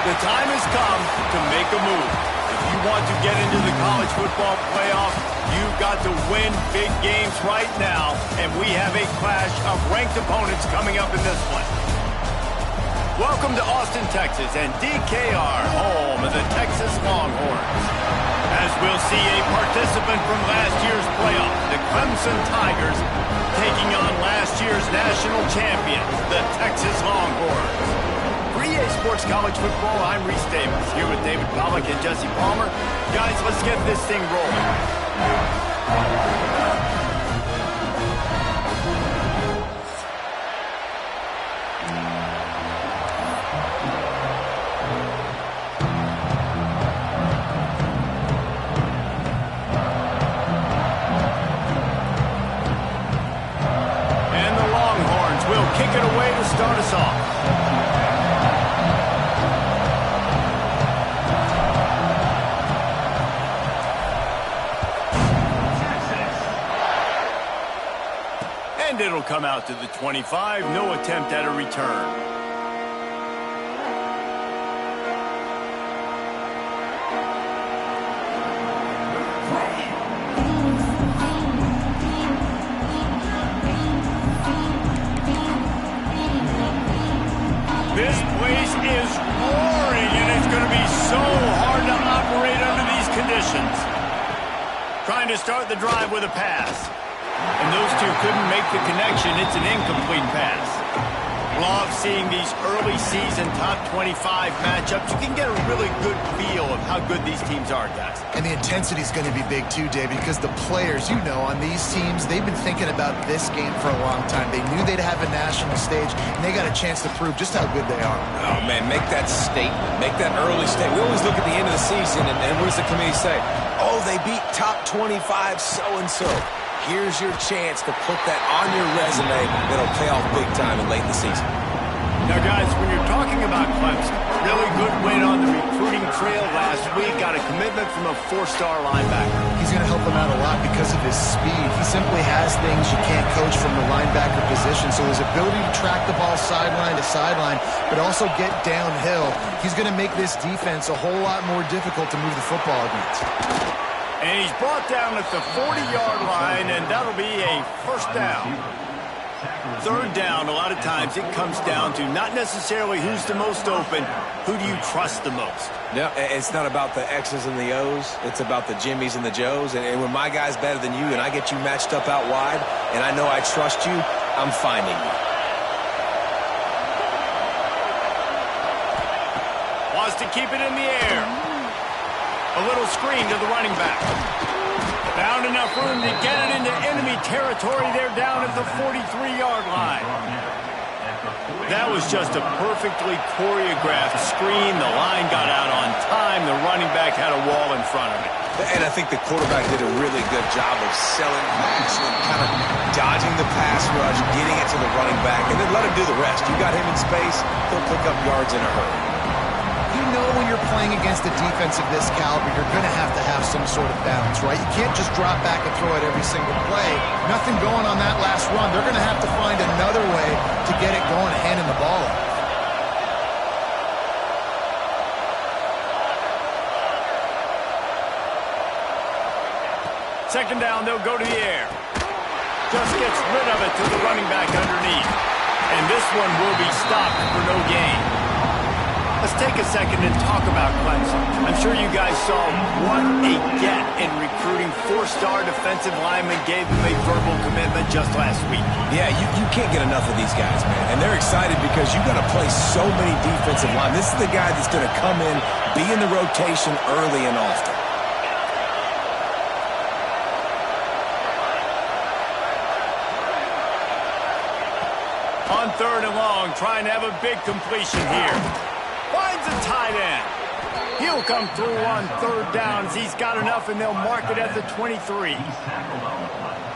The time has come to make a move. If you want to get into the college football playoff, you've got to win big games right now, and we have a clash of ranked opponents coming up in this one. Welcome to Austin, Texas, and DKR, home of the Texas Longhorns. As we'll see a participant from last year's playoff, the Clemson Tigers, taking on last year's national champions, the Texas Longhorns. For EA Sports College Football, I'm Reese Davis, here with David Pollack and Jesse Palmer. Guys, let's get this thing rolling. And the Longhorns will kick it away to start us off. And it'll come out to the 25. No attempt at a return. This place is roaring, and it's going to be so hard to operate under these conditions. Trying to start the drive with a pass. And those two couldn't make the connection. It's an incomplete pass. Love seeing these early season top 25 matchups. You can get a really good feel of how good these teams are, guys. And the intensity is going to be big too, David, because the players, you know, on these teams, they've been thinking about this game for a long time. They knew they'd have a national stage, and they got a chance to prove just how good they are. Oh, man, make that statement. Make that early statement. We always look at the end of the season, and what does the committee say? Oh, they beat top 25 so-and-so. Here's your chance to put that on your resume that'll pay off big time and late in the season. Now, guys, when you're talking about Clemson, really good win on the recruiting trail last week. Got a commitment from a four-star linebacker. He's going to help them out a lot because of his speed. He simply has things you can't coach from the linebacker position. So his ability to track the ball sideline to sideline, but also get downhill, he's going to make this defense a whole lot more difficult to move the football against. And he's brought down at the 40-yard line, and that'll be a first down. Third down, a lot of times it comes down to not necessarily who's the most open, who do you trust the most? Yeah, it's not about the X's and the O's. It's about the Jimmies and the Joes. And when my guy's better than you and I get you matched up out wide, and I know I trust you, I'm finding you. Wants to keep it in the air. A little screen to the running back. Found enough room to get it into enemy territory. They're down at the 43-yard line. That was just a perfectly choreographed screen. The line got out on time. The running back had a wall in front of it. And I think the quarterback did a really good job of selling pass and kind of dodging the pass rush, getting it to the running back, and then let him do the rest. You got him in space, he'll pick up yards in a hurry. You know when you're playing against a defense of this caliber, you're going to have some sort of balance, right? You can't just drop back and throw it every single play. Nothing going on that last run. They're going to have to find another way to get it going, handing the ball off. Second down, they'll go to the air. Just gets rid of it to the running back underneath. And this one will be stopped for no gain. Let's take a second and talk about Clemson. I'm sure you guys saw what a get in recruiting. Four-star defensive lineman gave them a verbal commitment just last week. Yeah, you can't get enough of these guys, man. And they're excited because you've got to play so many defensive line. This is the guy that's going to come in, be in the rotation early and often. On third and long, trying to have a big completion here. Finds a tight end. He'll come through on third downs. He's got enough, and they'll mark it at the 23.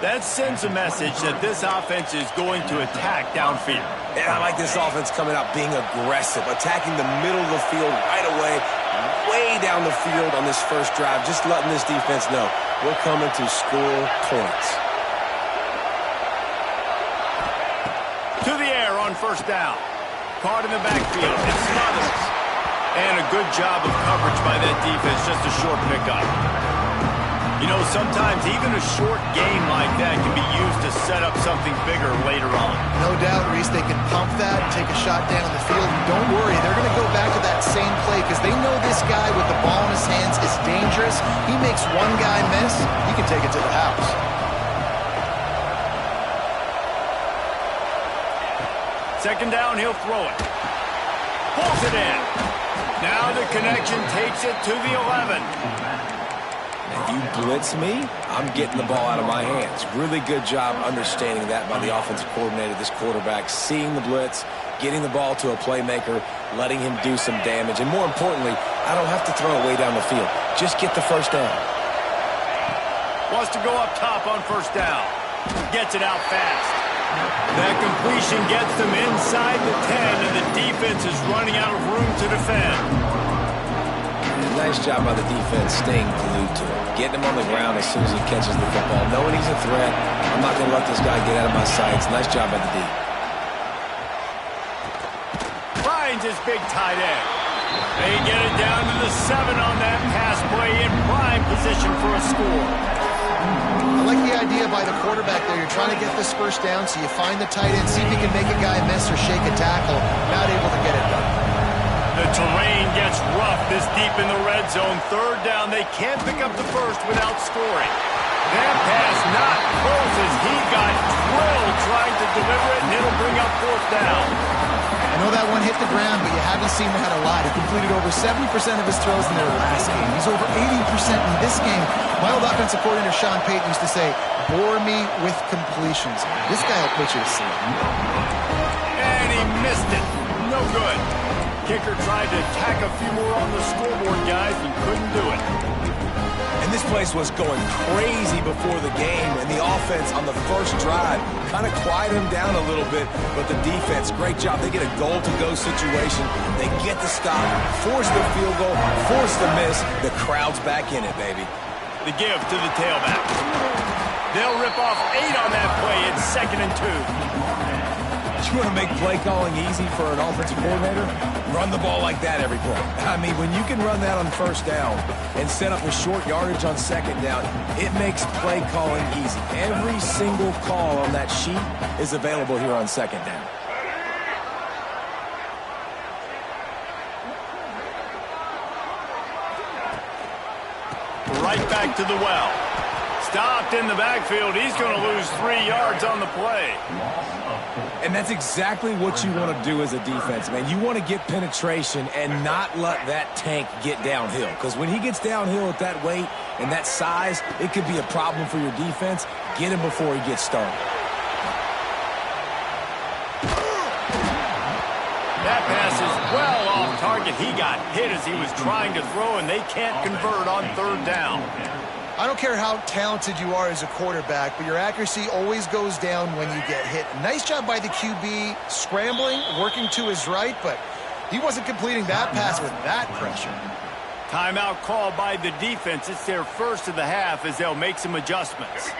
That sends a message that this offense is going to attack downfield. And I like this offense coming out being aggressive, attacking the middle of the field right away, way down the field on this first drive, just letting this defense know we're coming to score points. To the air on first down. Caught in the backfield. It smothers. And a good job of coverage by that defense, just a short pickup. You know, sometimes even a short gain like that can be used to set up something bigger later on. No doubt, Reese, they can pump that and take a shot down the field. And don't worry, they're going to go back to that same play because they know this guy with the ball in his hands is dangerous. He makes one guy miss, he can take it to the house. Second down, he'll throw it. Pulls it in. Now the connection takes it to the 11. If you blitz me, I'm getting the ball out of my hands. Really good job understanding that by the offensive coordinator, this quarterback, seeing the blitz, getting the ball to a playmaker, letting him do some damage. And more importantly, I don't have to throw it way down the field. Just get the first down. Wants to go up top on first down. Gets it out fast. That completion gets them inside the 10, and the defense is running out of room to defend. Nice job by the defense staying glued to him. Getting him on the ground as soon as he catches the football. Knowing he's a threat, I'm not going to let this guy get out of my sights. Nice job by the D. Finds his big tight end. They get it down to the 7 on that pass play in prime position for a score. I like the idea by the quarterback there. You're trying to get this first down, so you find the tight end, see if you can make a guy miss or shake a tackle. Not able to get it done. The terrain gets rough this deep in the red zone. Third down, they can't pick up the first without scoring. That pass not close as he got drilled trying to deliver it, and it'll bring up fourth down. I know that one hit the ground, but you haven't seen that a lot. He completed over 70% of his throws in their last game. He's over 80% in this game. My old offensive coordinator, Sean Payton, used to say, bore me with completions. This guy will put you to sleep. And he missed it. No good. Kicker tried to tack a few more on the scoreboard, guys, and couldn't do it. And this place was going crazy before the game, and the offense on the first drive kind of quieted him down a little bit, but the defense, great job. They get a goal-to-go situation. They get the stop, force the field goal, force the miss. The crowd's back in it, baby. The give to the tailback. They'll rip off 8 on that play. It's 2nd and 2. You want to make play calling easy for an offensive coordinator? Run the ball like that every play. I mean, when you can run that on first down and set up a short yardage on second down, it makes play calling easy. Every single call on that sheet is available here on second down. Right back to the well. Stopped in the backfield. He's going to lose 3 yards on the play. And that's exactly what you want to do as a defense, man. You want to get penetration and not let that tank get downhill. Because when he gets downhill at that weight and that size, it could be a problem for your defense. Get him before he gets started. That pass is well off target. He got hit as he was trying to throw, and they can't convert on third down. I don't care how talented you are as a quarterback, but your accuracy always goes down when you get hit. Nice job by the QB scrambling, working to his right, but he wasn't completing that pass with that pressure. Timeout called by the defense. It's their first of the half as they'll make some adjustments.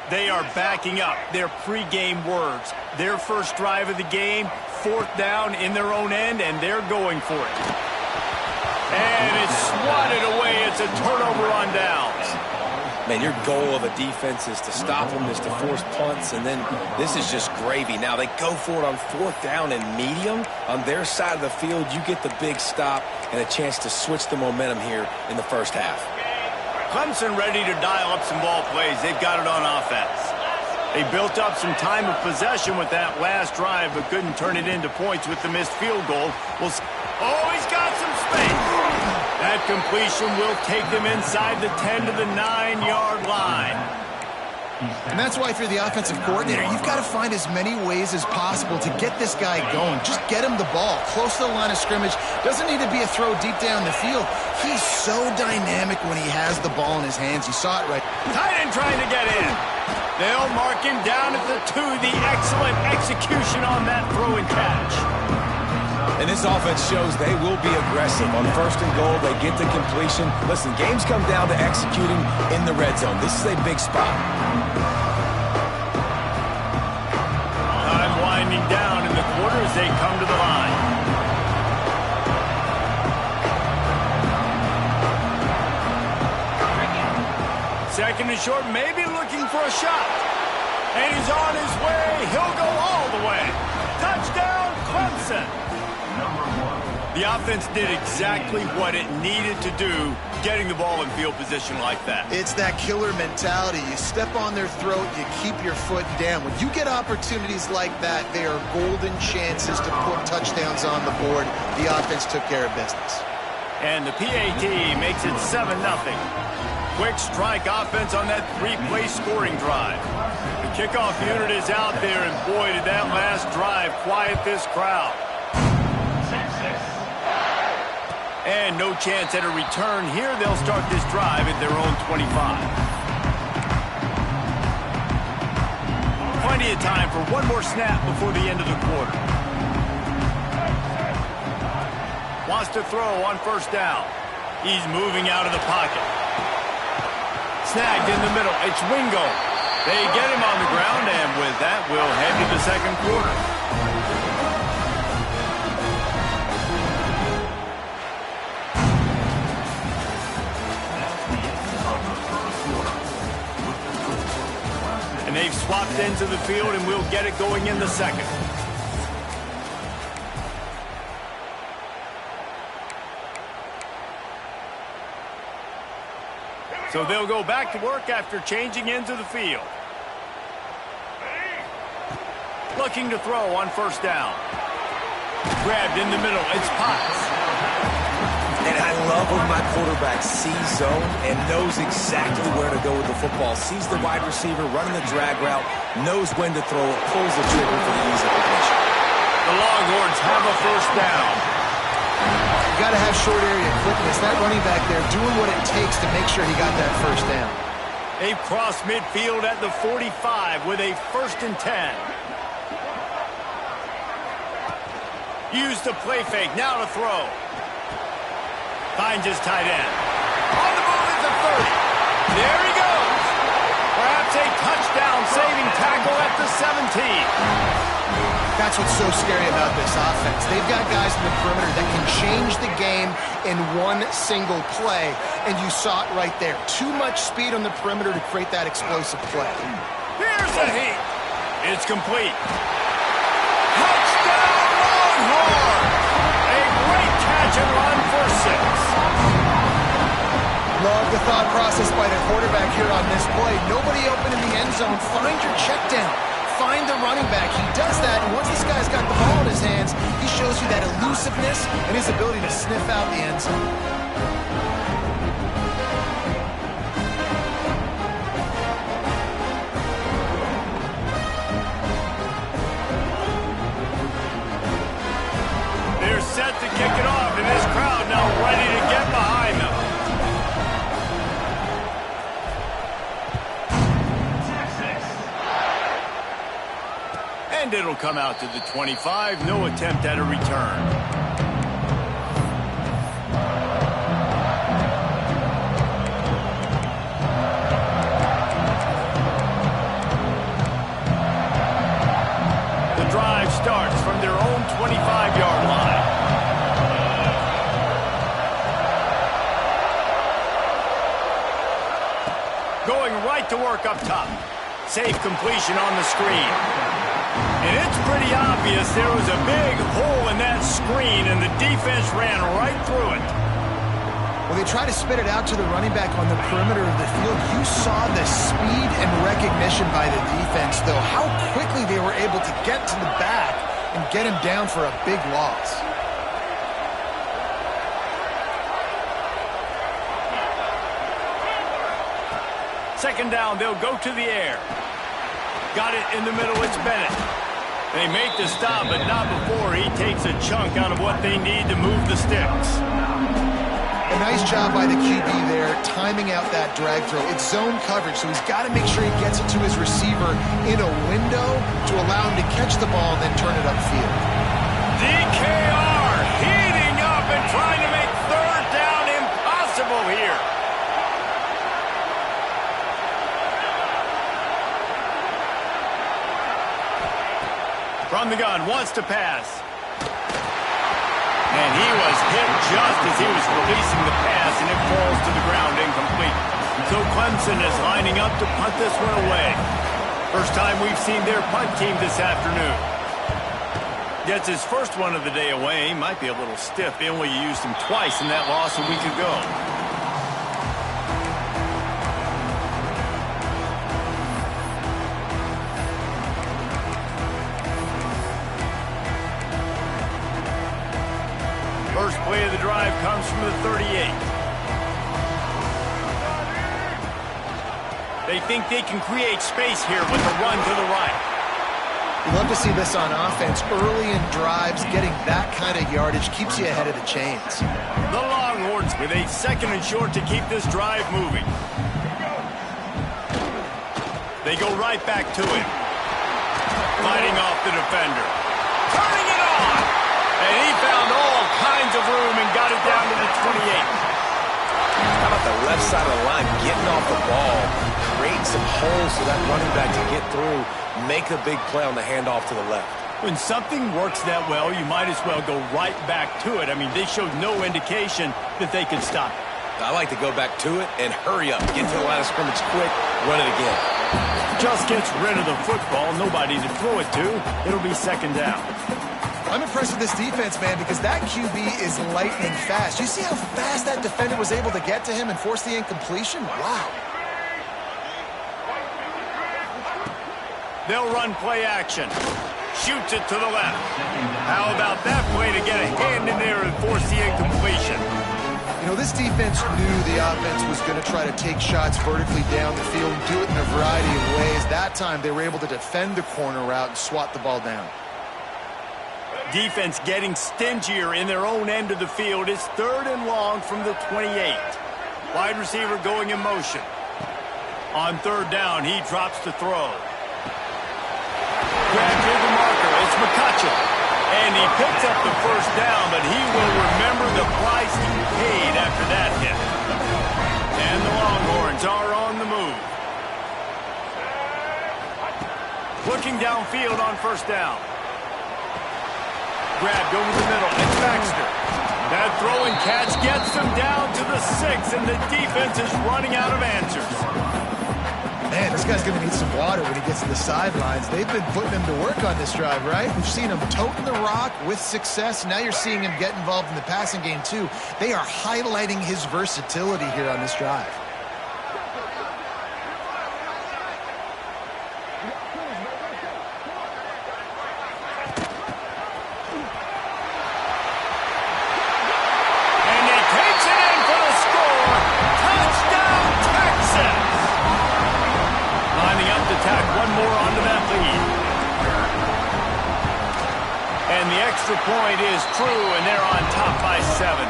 They are backing up their pregame words. Their first drive of the game, 4th down in their own end, and they're going for it. And it's swatted away. It's a turnover on downs. Man, your goal of a defense is to stop them, is to force punts, and then this is just gravy. Now they go for it on 4th down and medium. On their side of the field, you get the big stop and a chance to switch the momentum here in the first half. Clemson ready to dial up some ball plays. They've got it on offense. They built up some time of possession with that last drive, but couldn't turn it into points with the missed field goal. Oh, he's got some space. That completion will take them inside the 10 to the 9-yard line. And that's why if you're the offensive coordinator, you've got to find as many ways as possible to get this guy going. Just get him the ball close to the line of scrimmage. Doesn't need to be a throw deep down the field. He's so dynamic when he has the ball in his hands. You saw it right. Tight end trying to get in. They'll mark him down at the 2. The excellent execution on that throw and catch. And this offense shows they will be aggressive. On 1st and goal, they get the completion. Listen, games come down to executing in the red zone. This is a big spot. Time winding down in the quarter as they come to the line. Coming short, maybe looking for a shot. And he's on his way. He'll go all the way. Touchdown, Clemson. The offense did exactly what it needed to do, getting the ball in field position like that. It's that killer mentality. You step on their throat, you keep your foot down. When you get opportunities like that, they are golden chances to put touchdowns on the board. The offense took care of business. And the PAT makes it 7-0. Quick strike offense on that three-play scoring drive. The kickoff unit is out there, and boy, did that last drive quiet this crowd. And no chance at a return here. They'll start this drive at their own 25. Plenty of time for one more snap before the end of the quarter. Wants to throw on first down. He's moving out of the pocket. Snagged in the middle. It's Wingo. They get him on the ground, and with that, we'll head to the second quarter. And they've swapped ends of the field, and we'll get it going in the second. So they'll go back to work after changing ends of the field. Looking to throw on first down. Grabbed in the middle. It's Potts. And I love when my quarterback sees zone and knows exactly where to go with the football. Sees the wide receiver running the drag route, knows when to throw it, pulls the trigger for the easy completion. The Longhorns have a first down. You got to have short area quickness. That running back there doing what it takes to make sure he got that first down. They've crossed midfield at the 45 with a 1st and 10. Use the play fake. Now to throw. Finds his tight end. On the move at the 30. There he goes. Perhaps a touchdown-saving tackle at the 17. That's what's so scary about this offense. They've got guys in the perimeter that can change the game in one single play, and you saw it right there. Too much speed on the perimeter to create that explosive play. Here's the heat. It's complete. Touchdown, Longhorns! A great catch and run for 6. Love the thought process by the quarterback here on this play. Nobody open in the end zone. Find your check down. Find the running back. He does that, and once this guy's got the ball in his hands, he shows you that elusiveness and his ability to sniff out the end zone. They're set to kick it off, and this crowd now ready to get behind them. And it'll come out to the 25. No attempt at a return. The drive starts from their own 25-yard line. Going right to work up top. Safe completion on the screen. And it's pretty obvious there was a big hole in that screen, and the defense ran right through it. Well, they try to spit it out to the running back on the perimeter of the field. You saw the speed and recognition by the defense, though. How quickly they were able to get to the back and get him down for a big loss. Second down, they'll go to the air. Got it in the middle, it's Bennett. They make the stop, but not before he takes a chunk out of what they need to move the sticks. A nice job by the QB there, timing out that drag throw. It's zone coverage, so he's got to make sure he gets it to his receiver in a window to allow him to catch the ball and then turn it upfield. DKR heating up and trying to make third down impossible here. From the gun, wants to pass. And he was hit just as he was releasing the pass, and it falls to the ground incomplete. So Clemson is lining up to punt this one away. First time we've seen their punt team this afternoon. Gets his first one of the day away. He might be a little stiff. They only used him twice in that loss a week ago. First play of the drive comes from the 38. They think they can create space here with a run to the right. You love to see this on offense. Early in drives, getting that kind of yardage keeps you ahead of the chains. The Longhorns with a 2nd and short to keep this drive moving. They go right back to him. Fighting off the defender. Turning it on! And he found all kinds of room and got it down to the 28. How about the left side of the line, getting off the ball, creating some holes for that running back to get through, make a big play on the handoff to the left. When something works that well, you might as well go right back to it. I mean, they showed no indication that they could stop it. I like to go back to it and hurry up. Get to the line of scrimmage quick, run it again. Just gets rid of the football, nobody to throw it to. It'll be 2nd down. I'm impressed with this defense, man, because that QB is lightning fast. You see how fast that defender was able to get to him and force the incompletion? Wow. They'll run play action. Shoots it to the left. How about that play to get a hand in there and force the incompletion? You know, this defense knew the offense was going to try to take shots vertically down the field and do it in a variety of ways. That time, they were able to defend the corner route and swat the ball down. Defense getting stingier in their own end of the field. It's 3rd and long from the 28. Wide receiver going in motion. On 3rd down, he drops to throw. Grab near the marker. It's McCutcheon. And he picks up the 1st down, but he will remember the price he paid after that hit. And the Longhorns are on the move. Looking downfield on 1st down. Grabbed over the middle. It's Baxter. That throwing catch gets them down to the 6, and the defense is running out of answers. Man, this guy's going to need some water when he gets to the sidelines. They've been putting him to work on this drive, right? We've seen him toting the rock with success. Now you're seeing him get involved in the passing game, too. They are highlighting his versatility here on this drive. Point is true, and they're on top by 7.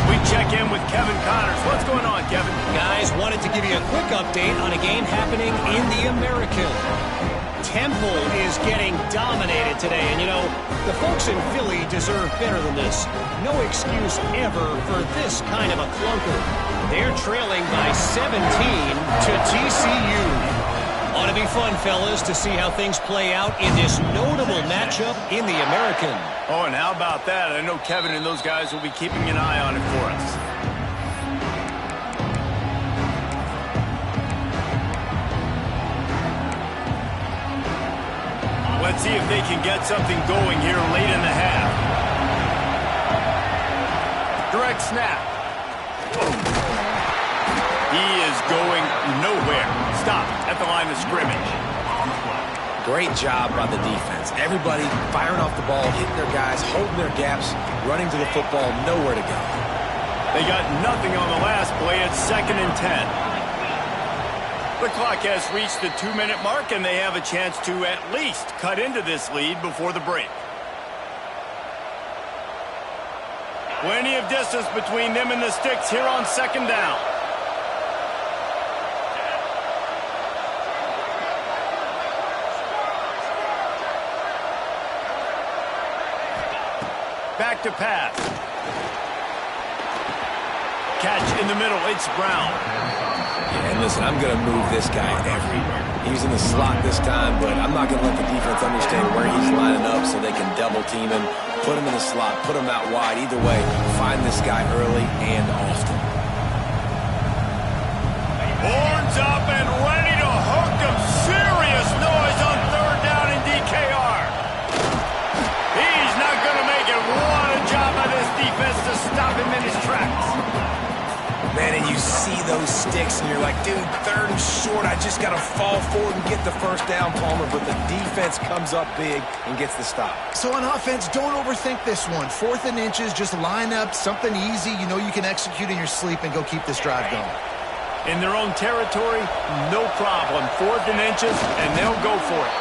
We check in with Kevin Connors. What's going on, Kevin? Guys, wanted to give you a quick update on a game happening in the American. Temple is getting dominated today, and you know, the folks in Philly deserve better than this. No excuse ever for this kind of a clunker. They're trailing by 17 to TCU. Ought to be fun, fellas, to see how things play out in this notable matchup in the American. Oh, and how about that? I know Kevin and those guys will be keeping an eye on it for us. Let's see if they can get something going here late in the half. Direct snap. He is going nowhere. Stop at the line of scrimmage. Great job by the defense. Everybody firing off the ball, hitting their guys, holding their gaps, running to the football, nowhere to go. They got nothing on the last play. It's 2nd and 10. The clock has reached the 2-minute mark, and they have a chance to at least cut into this lead before the break. Plenty of distance between them and the sticks here on 2nd down. Back to pass. Catch in the middle. It's Brown. Yeah, and listen, I'm going to move this guy everywhere. He's in the slot this time, but I'm not going to let the defense understand where he's lining up so they can double team him, put him in the slot, put him out wide. Either way, find this guy early and often. Horns up and ready to hook them. Serious noise on third down in DKR. He's not going to make it. What a job by this defense to stop him in his tracks. Man, and you see those sticks, and you're like, dude, third and short. I just got to fall forward and get the first down, Palmer. But the defense comes up big and gets the stop. So on offense, don't overthink this one. 4th and inches, just line up something easy you know you can execute in your sleep and go keep this drive going. In their own territory, no problem. 4th and inches, and they'll go for it.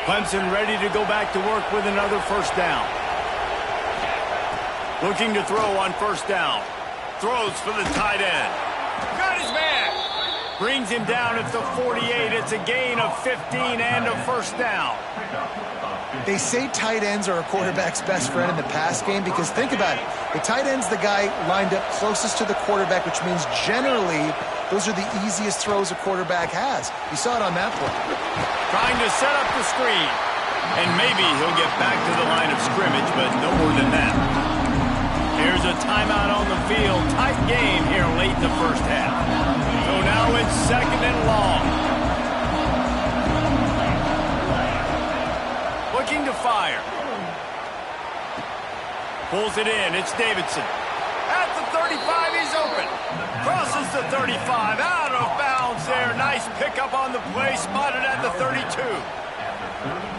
Clemson ready to go back to work with another first down. Looking to throw on first down. Throws for the tight end. Got his man. Brings him down at the 48. It's a gain of 15 and a first down. They say tight ends are a quarterback's best friend in the pass game because think about it. The tight end's the guy lined up closest to the quarterback, which means generally those are the easiest throws a quarterback has. You saw it on that play. Trying to set up the screen. And maybe he'll get back to the line of scrimmage, but no more than that. Here's a timeout on the field. Tight game here late in the first half. So now it's 2nd and long. Looking to fire. Pulls it in. It's Davidson. At the 35, he's open. Crosses the 35. Out of bounds there. Nice pickup on the play. Spotted at the 32.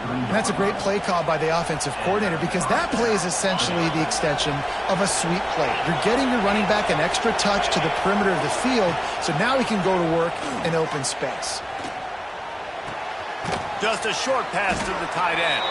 And that's a great play call by the offensive coordinator because that play is essentially the extension of a sweep play. You're getting your running back an extra touch to the perimeter of the field, so now he can go to work in open space. Just a short pass to the tight end.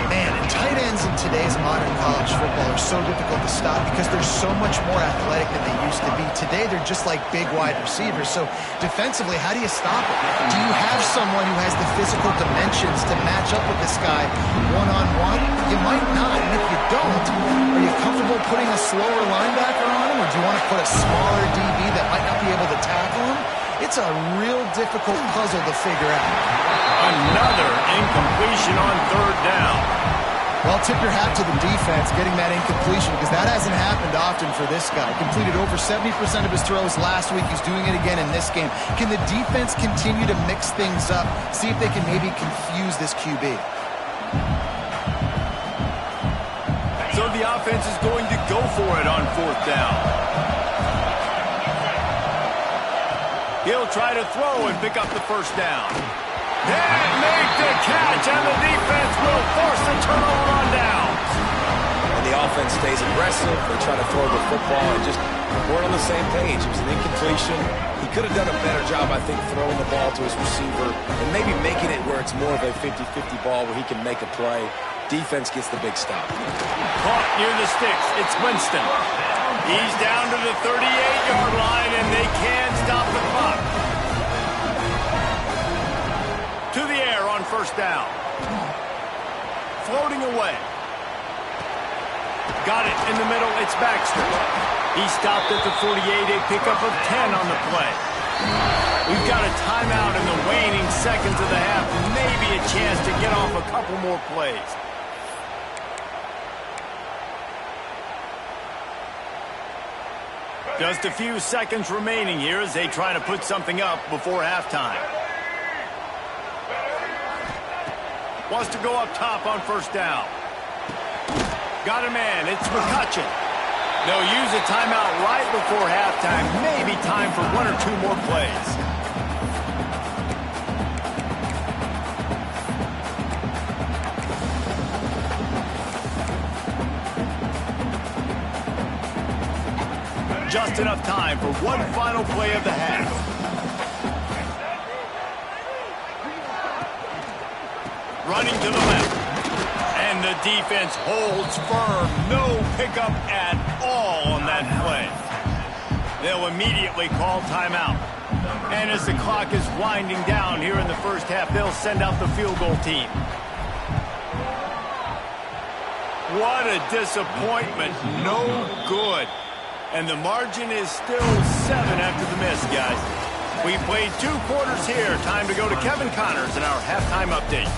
Man, and tight ends in today's modern college football are so difficult to stop because they're so much more athletic than they used to be. Today, they're just like big wide receivers. So defensively, how do you stop it? Do you have someone who has the physical dimensions to match up with this guy one-on-one? You might not. And if you don't, are you comfortable putting a slower linebacker on him? Or do you want to put a smaller DB that might not be able to tackle him? It's a real difficult puzzle to figure out. Another incompletion on third down. Well, tip your hat to the defense getting that incompletion because that hasn't happened often for this guy. Completed over 70% of his throws last week. He's doing it again in this game. Can the defense continue to mix things up? See if they can maybe confuse this QB. So the offense is going to go for it on 4th down. He'll try to throw and pick up the first down. And make the catch, and the defense will force the turnover on downs. And the offense stays aggressive. They try to throw the football and just weren't on the same page. It was an incompletion. He could have done a better job, I think, throwing the ball to his receiver and maybe making it where it's more of a 50-50 ball where he can make a play. Defense gets the big stop. Caught near the sticks. It's Winston. He's down to the 38-yard line, and they can stop the clock. To the air on first down. Floating away. Got it in the middle. It's Baxter. He stopped at the 48. A pickup of 10 on the play. We've got a timeout in the waning seconds of the half. Maybe a chance to get off a couple more plays. Just a few seconds remaining here as they try to put something up before halftime. Wants to go up top on first down. Got a man. It's McCutcheon. They'll use a timeout right before halftime. Maybe time for one or two more plays. Just enough time for one final play of the half. Running to the left. And the defense holds firm. No pickup at all on that play. They'll immediately call timeout. And as the clock is winding down here in the first half, they'll send out the field goal team. What a disappointment. No good. And the margin is still 7 after the miss, guys. We played 2 quarters here. Time to go to Kevin Connors in our halftime update.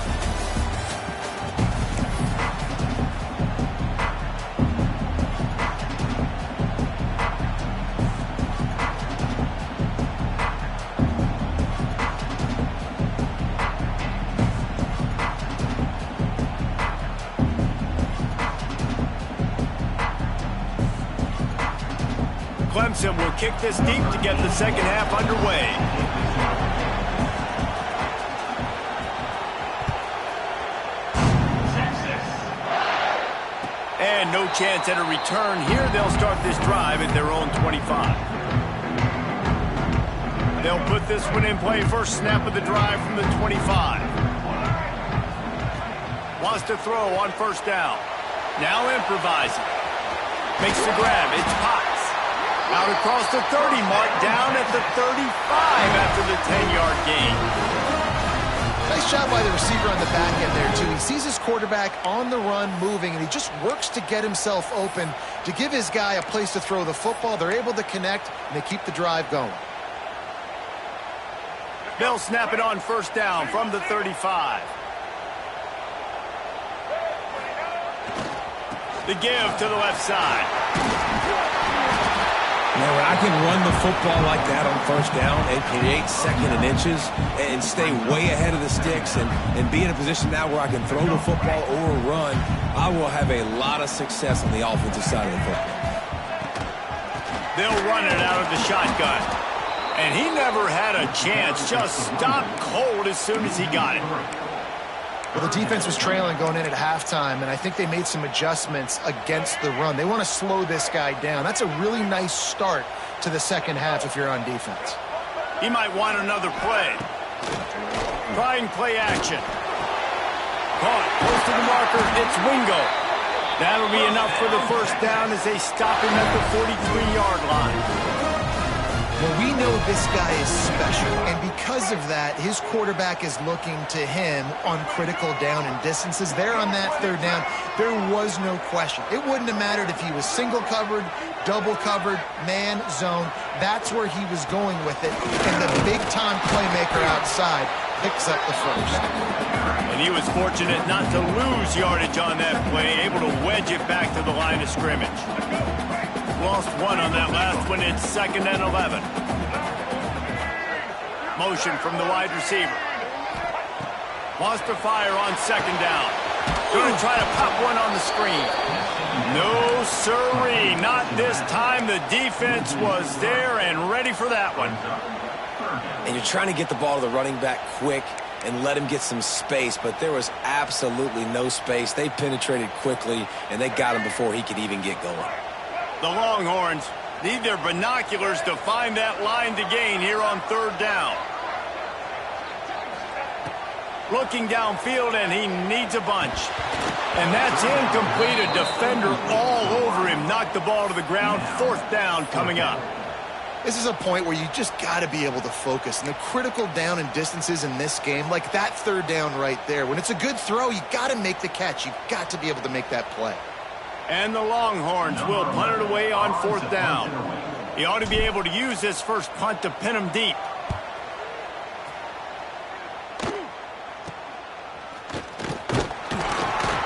Clemson will kick this deep to get the second half underway. And no chance at a return here. They'll start this drive at their own 25. They'll put this one in play. First snap of the drive from the 25. Wants to throw on first down. Now improvising. Makes the grab. It's Potts. Out across the 30 mark, down at the 35 after the 10-yard gain. Nice job by the receiver on the back end there, too. He sees his quarterback on the run moving, and he just works to get himself open to give his guy a place to throw the football. They're able to connect, and they keep the drive going. They'll snap it on first down from the 35. The give to the left side. Now, when I can run the football like that on first down and create second and inches and stay way ahead of the sticks and be in a position now where I can throw the football or run, I will have a lot of success on the offensive side of the football. They'll run it out of the shotgun. And he never had a chance. Just stopped cold as soon as he got it. Well, the defense was trailing going in at halftime, and I think they made some adjustments against the run. They want to slow this guy down. That's a really nice start to the second half if you're on defense. He might want another play. Trying play action. Caught close to the marker. It's Wingo. That'll be enough for the first down as they stop him at the 43-yard line. Well, we know this guy is special, and because of that, his quarterback is looking to him on critical down and distances. There on that third down, there was no question. It wouldn't have mattered if he was single covered, double covered, man, zone. That's where he was going with it, and the big-time playmaker outside picks up the first. And he was fortunate not to lose yardage on that play, able to wedge it back to the line of scrimmage. Lost one on that last one. It's 2nd and 11. Motion from the wide receiver. Wants to fire on second down. Going to try to pop one on the screen. No, sirree. Not this time. The defense was there and ready for that one. And you're trying to get the ball to the running back quick and let him get some space, but there was absolutely no space. They penetrated quickly, and they got him before he could even get going. The Longhorns need their binoculars to find that line to gain here on third down. Looking downfield, and he needs a bunch. And that's incomplete. A defender all over him. Knocked the ball to the ground. Fourth down coming up. This is a point where you just got to be able to focus. And the critical down and distances in this game, like that third down right there, when it's a good throw, you got to make the catch. You've got to be able to make that play. And the Longhorns will punt it away on fourth down. He ought to be able to use this first punt to pin him deep.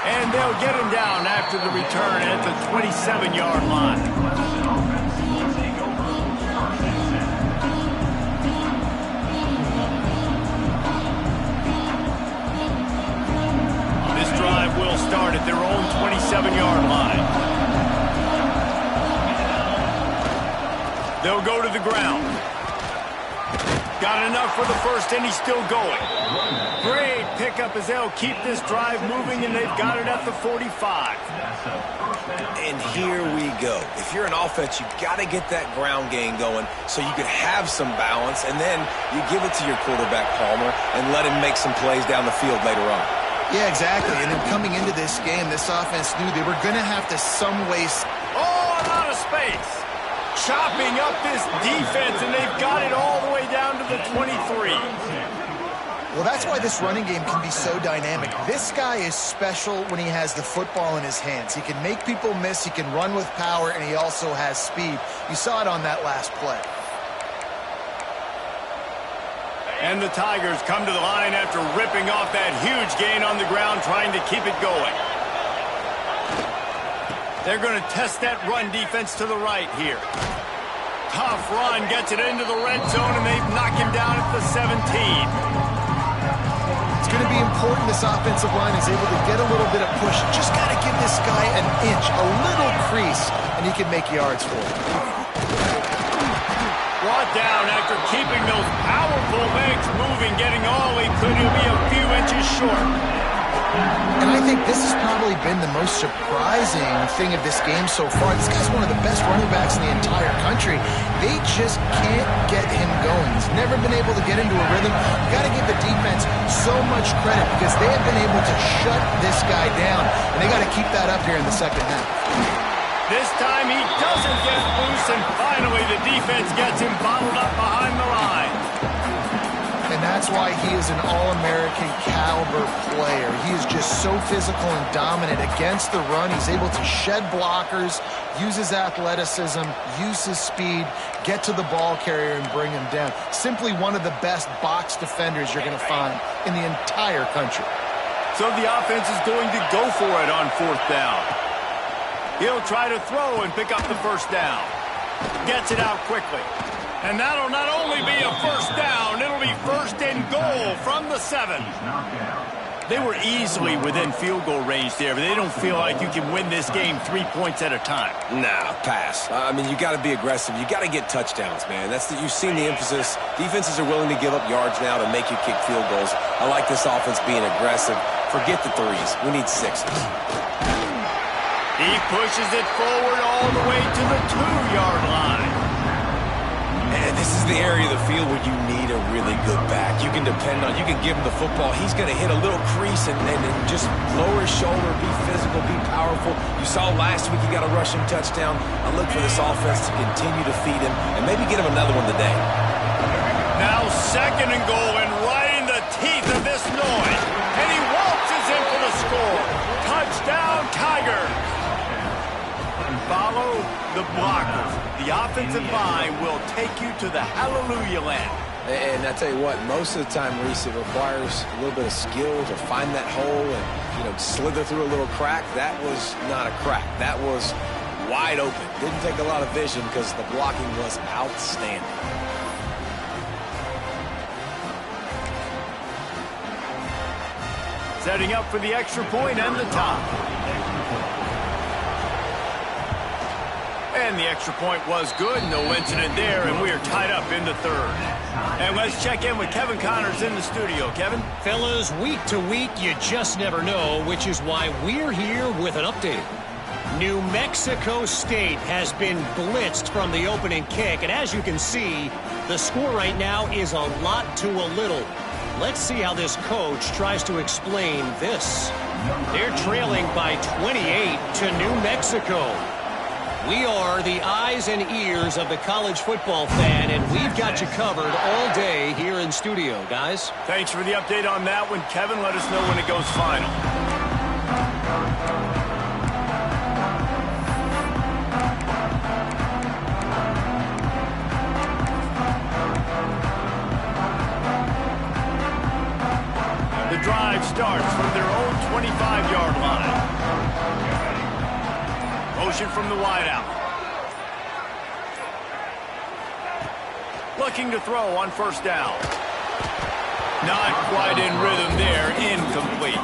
And they'll get him down after the return at the 27-yard line. Will start at their own 27-yard line. They'll go to the ground. Got enough for the first, and he's still going. Great pickup as they'll keep this drive moving, and they've got it at the 45. And here we go. If you're an offense, you've got to get that ground game going so you can have some balance, and then you give it to your quarterback, Palmer, and let him make some plays down the field later on. Yeah, exactly. And then coming into this game, this offense knew they were going to have to some way... Oh, a lot of space. Chopping up this defense, and they've got it all the way down to the 23. Well, that's why this running game can be so dynamic. This guy is special when he has the football in his hands. He can make people miss, he can run with power, and he also has speed. You saw it on that last play. And the Tigers come to the line after ripping off that huge gain on the ground, trying to keep it going. They're going to test that run defense to the right here. Tough run, gets it into the red zone, and they've knocked him down at the 17. It's going to be important this offensive line is able to get a little bit of push. Just got to give this guy an inch, a little crease, and he can make yards for it. Brought down after keeping those powerful legs moving, getting all he could. He'll be a few inches short. And I think this has probably been the most surprising thing of this game so far. This guy's one of the best running backs in the entire country. They just can't get him going. He's never been able to get into a rhythm. You got to give the defense so much credit because they have been able to shut this guy down, and they got to keep that up here in the second half. This time he doesn't get loose, and finally the defense gets him bottled up behind the line. And that's why he is an All-American caliber player. He is just so physical and dominant against the run. He's able to shed blockers, use his athleticism, use his speed, get to the ball carrier and bring him down. Simply one of the best box defenders you're going to find in the entire country. So the offense is going to go for it on 4th down. He'll try to throw and pick up the first down. Gets it out quickly. And that'll not only be a first down, it'll be 1st and goal from the 7. They were easily within field goal range there, but they don't feel like you can win this game 3 points at a time. Nah, pass. I mean, you got to be aggressive. You got to get touchdowns, man. You've seen the emphasis. Defenses are willing to give up yards now to make you kick field goals. I like this offense being aggressive. Forget the 3s. We need 6s. He pushes it forward all the way to the 2-yard line. And this is the area of the field where you need a really good back. You can depend on, you can give him the football. He's going to hit a little crease and just lower his shoulder, be physical, be powerful. You saw last week he got a rushing touchdown. I look for this offense to continue to feed him and maybe get him another one today. Now 2nd and goal, and right in the teeth of this noise. And he waltzes in for the score. Touchdown, Tigers. Follow the blockers. The offensive line will take you to the hallelujah land. And I tell you what, most of the time, Reese, it requires a little bit of skill to find that hole and, slither through a little crack. That was not a crack. That was wide open. Didn't take a lot of vision because the blocking was outstanding. Setting up for the extra point and the top. And the extra point was good. No incident there, and we are tied up in the 3rd. And let's check in with Kevin Connors in the studio. Kevin? Fellas, week to week, you just never know, which is why we're here with an update. New Mexico State has been blitzed from the opening kick, and as you can see, the score right now is a lot to a little. Let's see how this coach tries to explain this. They're trailing by 28 to New Mexico. We are the eyes and ears of the college football fan, and we've got you covered all day here in studio, guys. Thanks for the update on that one, Kevin. Let us know when it goes final. The drive starts from their own 25-yard line. Motion from the wideout. Looking to throw on 1st down. Not quite in rhythm there. Incomplete.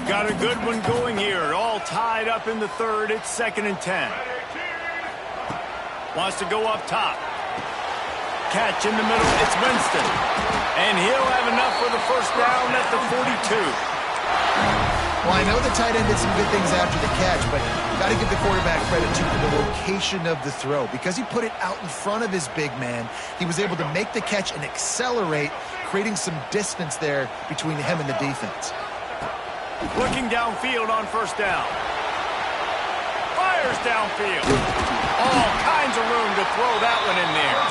Got a good one going here. All tied up in the 3rd. It's 2nd and 10. Wants to go up top. Catch in the middle. It's Winston. And he'll have enough for the 1st down at the 42. Well, I know the tight end did some good things after the catch, but got to give the quarterback credit too for the location of the throw. Because he put it out in front of his big man, he was able to make the catch and accelerate, creating some distance there between him and the defense. Looking downfield on 1st down. Fires downfield. All kinds of room to throw that one in there.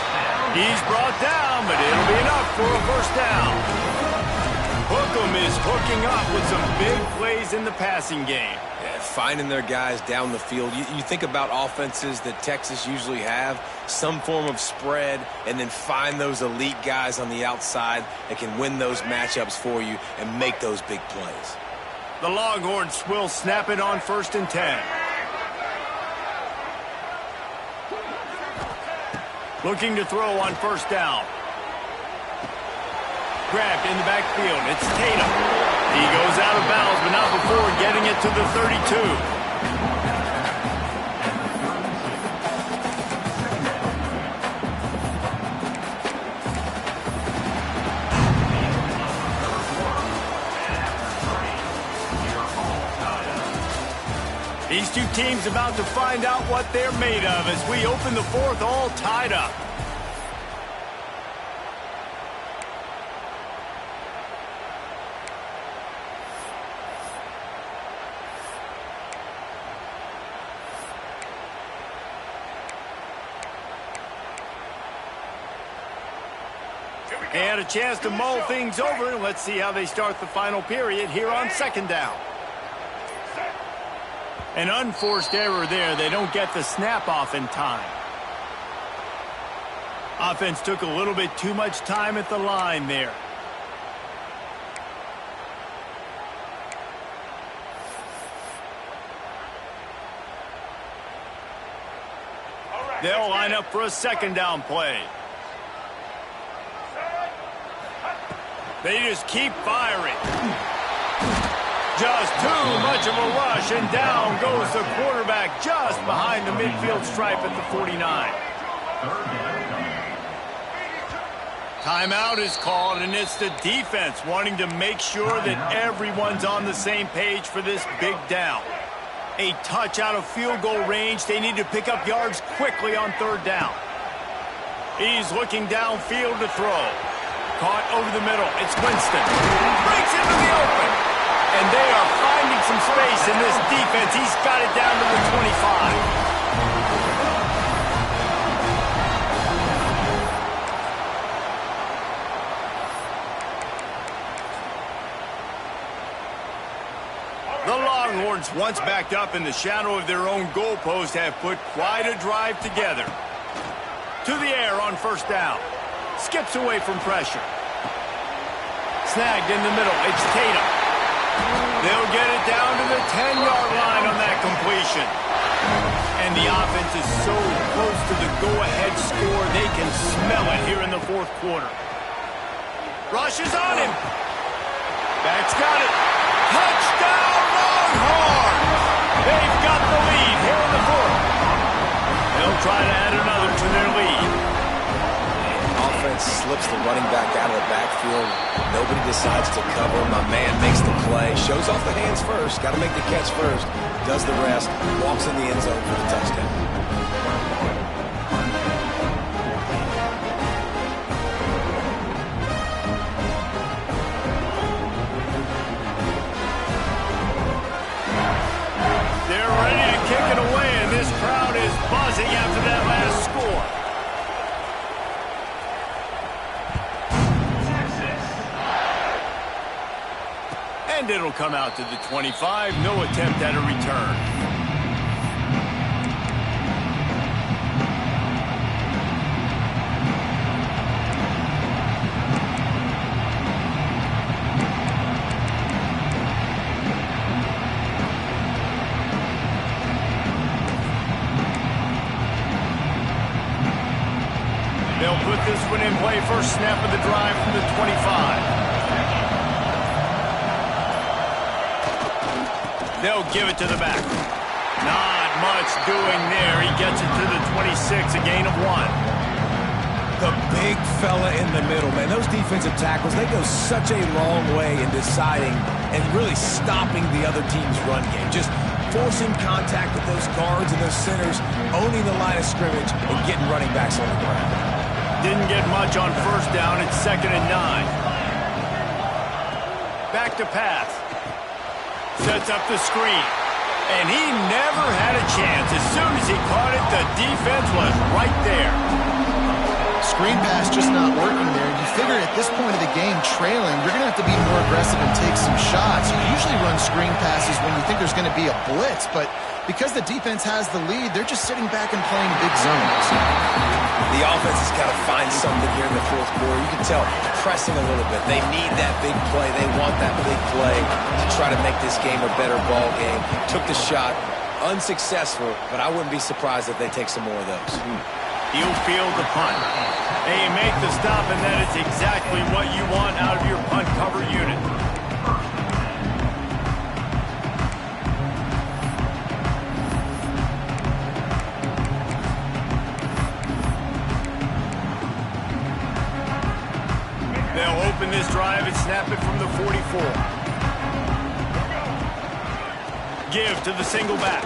He's brought down, but it'll be enough for a 1st down. Hook him is hooking up with some big plays in the passing game. Yeah, finding their guys down the field. You think about offenses that Texas usually have, some form of spread, and then find those elite guys on the outside that can win those matchups for you and make those big plays. The Longhorns will snap it on 1st and 10. Looking to throw on 1st down. Grabbed in the backfield. It's Tatum. He goes out of bounds, but not before getting it to the 32. These two teams about to find out what they're made of as we open the 4th all tied up. They had a chance to mull things over. Let's see how they start the final period here on 2nd down. An unforced error there. They don't get the snap off in time. Offense took a little bit too much time at the line there. They'll line up for a 2nd down play. They just keep firing. Just too much of a rush, and down goes the quarterback just behind the midfield stripe at the 49. Timeout is called, and it's the defense wanting to make sure that everyone's on the same page for this big down. A touch out of field goal range. They need to pick up yards quickly on 3rd down. He's looking downfield to throw. Caught over the middle. It's Winston. Breaks into the open. And they are finding some space in this defense. He's got it down to the 25. The Longhorns, once backed up in the shadow of their own goalpost, have put quite a drive together. To the air on 1st down. Skips away from pressure. Snagged in the middle. It's Tatum. They'll get it down to the 10-yard line on that completion. And the offense is so close to the go-ahead score, they can smell it here in the 4th quarter. Rush is on him. Back's got it. Touchdown, Longhorns! They've got the lead here in the 4th. They'll try to add another to their lead. Offense slips the running back out of the backfield. Nobody decides to cover. My man makes the play. Shows off the hands first. Got to make the catch first. Does the rest. Walks in the end zone for the touchdown. They're ready to kick it away, and this crowd is buzzing after that last score. And it'll come out to the 25. No attempt at a return. They'll put this one in play. First snap of the drive from the 25. They'll give it to the back. Not much doing there. He gets it to the 26, a gain of 1. The big fella in the middle, man. Those defensive tackles, they go such a long way in deciding and really stopping the other team's run game. Just forcing contact with those guards and those centers, owning the line of scrimmage, and getting running backs on the ground. Didn't get much on 1st down. It's 2nd and 9. Back to pass. Sets up the screen. And he never had a chance. As soon as he caught it, the defense was right there. Screen pass just not working there. You figure at this point of the game, trailing, you're going to have to be more aggressive and take some shots. You usually run screen passes when you think there's going to be a blitz, but because the defense has the lead, they're just sitting back and playing big zones. The offense has got to find something here in the fourth quarter. You can tell pressing a little bit. They need that big play. They want that big play to try to make this game a better ball game. Took the shot, unsuccessful, but I wouldn't be surprised if they take some more of those. He'll field the punt. They make the stop, and that is exactly what you want out of your punt cover unit. They'll open this drive and snap it from the 44. Give to the single back.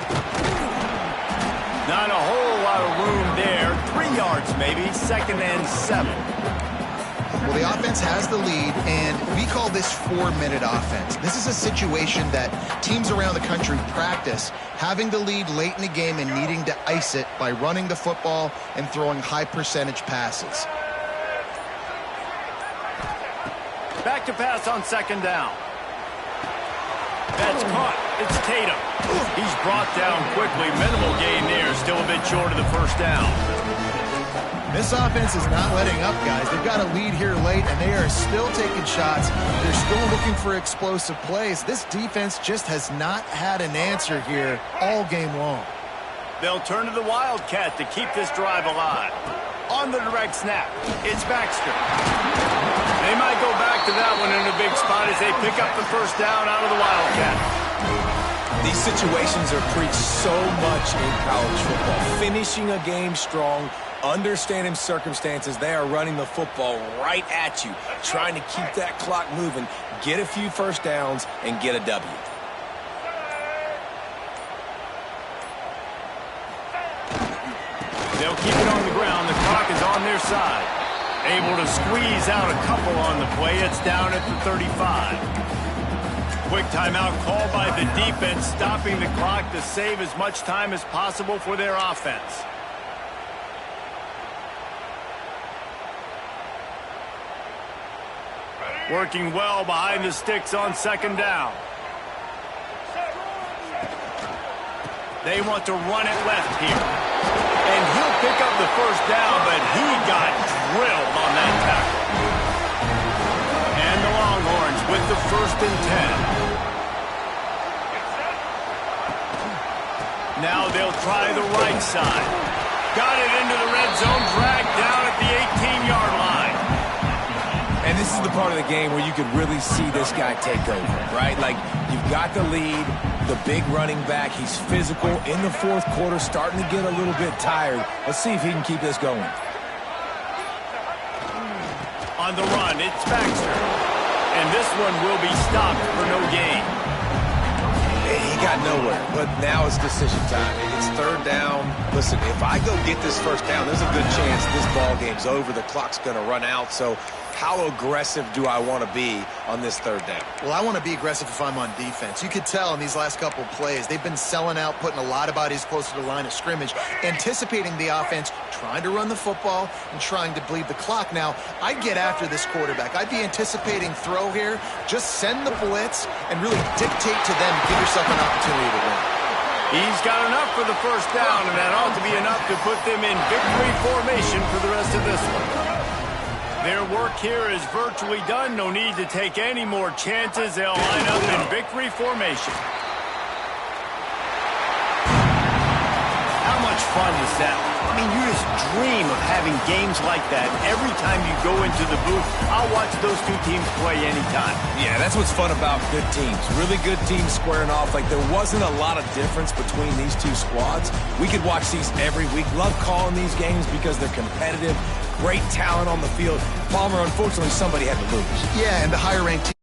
Not a whole lot of room there. 3 yards maybe. 2nd and 7. Well, the offense has the lead, and we call this 4-minute offense. This is a situation that teams around the country practice, having the lead late in the game and needing to ice it by running the football and throwing high-percentage passes. Back to pass on 2nd down. That's caught. It's Tatum. He's brought down quickly. Minimal gain there. Still a bit short of the 1st down. This offense is not letting up, guys. They've got a lead here late, and they are still taking shots. They're still looking for explosive plays. This defense just has not had an answer here all game long. They'll turn to the Wildcat to keep this drive alive. On the direct snap, it's Baxter. They might go back to that one in a big spot as they pick up the 1st down out of the Wildcat. These situations are preached so much in college football. Finishing a game strong, understanding circumstances. They are running the football right at you, trying to keep that clock moving, get a few 1st downs, and get a W. They'll keep it on the ground. The clock is on their side. Able to squeeze out a couple on the play. It's down at the 35. Quick timeout called by the defense, stopping the clock to save as much time as possible for their offense. Working well behind the sticks on 2nd down. They want to run it left here. And he'll pick up the 1st down, but he got drilled on that tackle. And the Longhorns with the 1st and 10. Now they'll try the right side. Got it into the red zone, dragged down at the 18-yard line. And this is the part of the game where you could really see this guy take over, right? Like, you've got the lead, the big running back. He's physical in the 4th quarter, starting to get a little bit tired. Let's see if he can keep this going. On the run, it's Baxter. And this one will be stopped for no gain. He got nowhere, but now it's decision time. It's 3rd down. Listen, if I go get this 1st down, there's a good chance this ball game's over. The clock's going to run out. So how aggressive do I want to be on this 3rd down? Well, I want to be aggressive if I'm on defense. You could tell in these last couple of plays, they've been selling out, putting a lot of bodies closer to the line of scrimmage, anticipating the offense, trying to run the football, and trying to bleed the clock. Now, I'd get after this quarterback. I'd be anticipating throw here. Just send the blitz and really dictate to them. Give yourself an opportunity to win. He's got enough for the 1st down, and that ought to be enough to put them in victory formation for the rest of this one. Their work here is virtually done. No need to take any more chances. They'll line up in victory formation. How much fun is that? I mean, you just dream of having games like that every time you go into the booth. I'll watch those 2 teams play anytime. Yeah, that's what's fun about good teams. Really good teams squaring off. Like, there wasn't a lot of difference between these 2 squads. We could watch these every week. Love calling these games because they're competitive. Great talent on the field. Palmer, unfortunately, somebody had to lose. Yeah, and the higher-ranked team